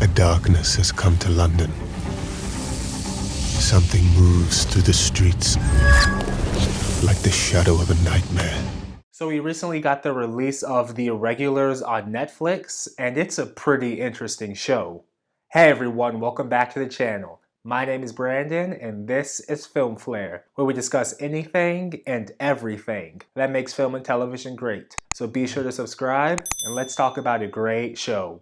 The darkness has come to London. Something moves through the streets like the shadow of a nightmare. So we recently got the release of The Irregulars on Netflix, and it's a pretty interesting show. Hey everyone, welcome back to the channel. My name is Brandon, and this is Film Flair, where we discuss anything and everything that makes film and television great. So be sure to subscribe, and let's talk about a great show.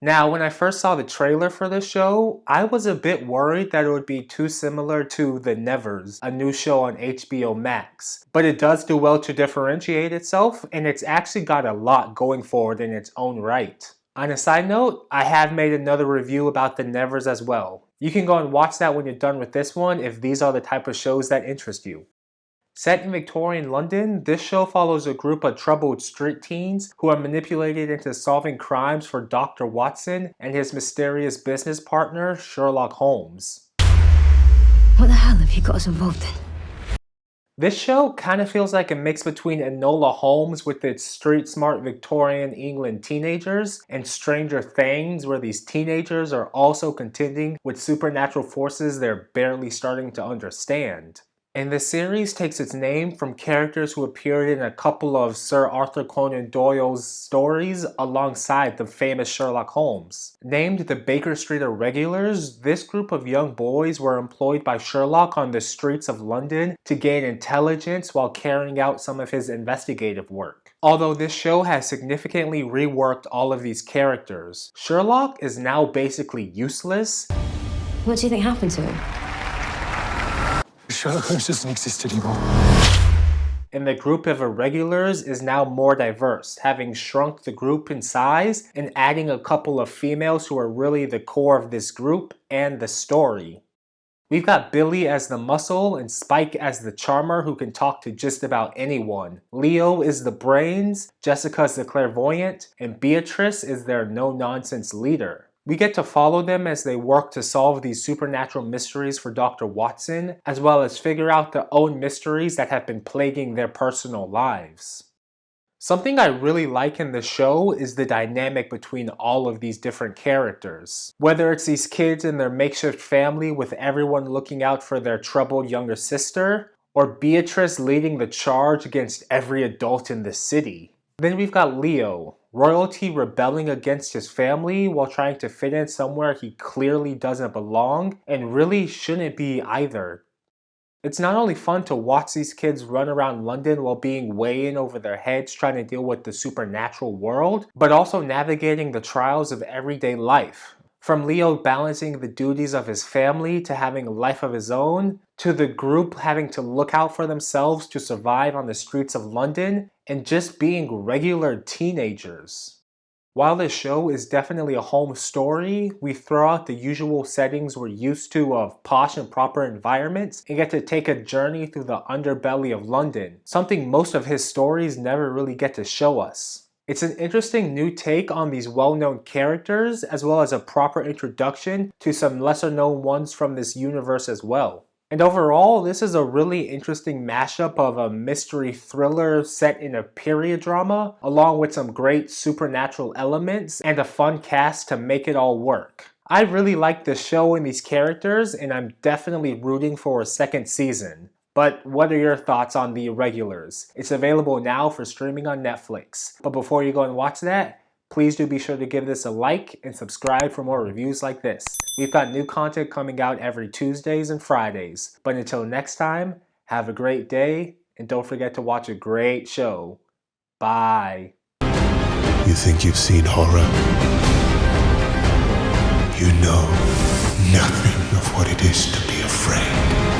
Now, when I first saw the trailer for this show, I was a bit worried that it would be too similar to The Nevers, a new show on HBO Max. But it does do well to differentiate itself, and it's actually got a lot going for it in its own right. On a side note, I have made another review about The Nevers as well. You can go and watch that when you're done with this one if these are the type of shows that interest you. Set in Victorian London, this show follows a group of troubled street teens who are manipulated into solving crimes for Dr. Watson and his mysterious business partner, Sherlock Holmes. What the hell have you got us involved in? This show kind of feels like a mix between Enola Holmes with its street-smart Victorian England teenagers and Stranger Things, where these teenagers are also contending with supernatural forces they're barely starting to understand. And the series takes its name from characters who appeared in a couple of Sir Arthur Conan Doyle's stories alongside the famous Sherlock Holmes. Named the Baker Street Irregulars, this group of young boys were employed by Sherlock on the streets of London to gain intelligence while carrying out some of his investigative work. Although this show has significantly reworked all of these characters, Sherlock is now basically useless. What do you think happened to him? Sherlock Holmes doesn't exist anymore. And the group of irregulars is now more diverse, having shrunk the group in size and adding a couple of females who are really the core of this group and the story. We've got Billy as the muscle and Spike as the charmer who can talk to just about anyone. Leo is the brains, Jessica's the clairvoyant, and Beatrice is their no-nonsense leader. We get to follow them as they work to solve these supernatural mysteries for Dr. Watson, as well as figure out their own mysteries that have been plaguing their personal lives. Something I really like in the show is the dynamic between all of these different characters. Whether it's these kids and their makeshift family with everyone looking out for their troubled younger sister, or Beatrice leading the charge against every adult in the city. Then we've got Leo, royalty rebelling against his family while trying to fit in somewhere he clearly doesn't belong and really shouldn't be either. It's not only fun to watch these kids run around London while being way in over their heads trying to deal with the supernatural world, but also navigating the trials of everyday life. From Leo balancing the duties of his family to having a life of his own, to the group having to look out for themselves to survive on the streets of London, and just being regular teenagers. While this show is definitely a home story, we throw out the usual settings we're used to of posh and proper environments and get to take a journey through the underbelly of London, something most of his stories never really get to show us. It's an interesting new take on these well-known characters, as well as a proper introduction to some lesser-known ones from this universe as well. And overall, this is a really interesting mashup of a mystery thriller set in a period drama, along with some great supernatural elements and a fun cast to make it all work. I really like the show and these characters, and I'm definitely rooting for a second season. But what are your thoughts on The Irregulars? It's available now for streaming on Netflix. But before you go and watch that, please do be sure to give this a like and subscribe for more reviews like this. We've got new content coming out every Tuesdays and Fridays. But until next time, have a great day, and don't forget to watch a great show. Bye. You think you've seen horror? You know nothing of what it is to be afraid.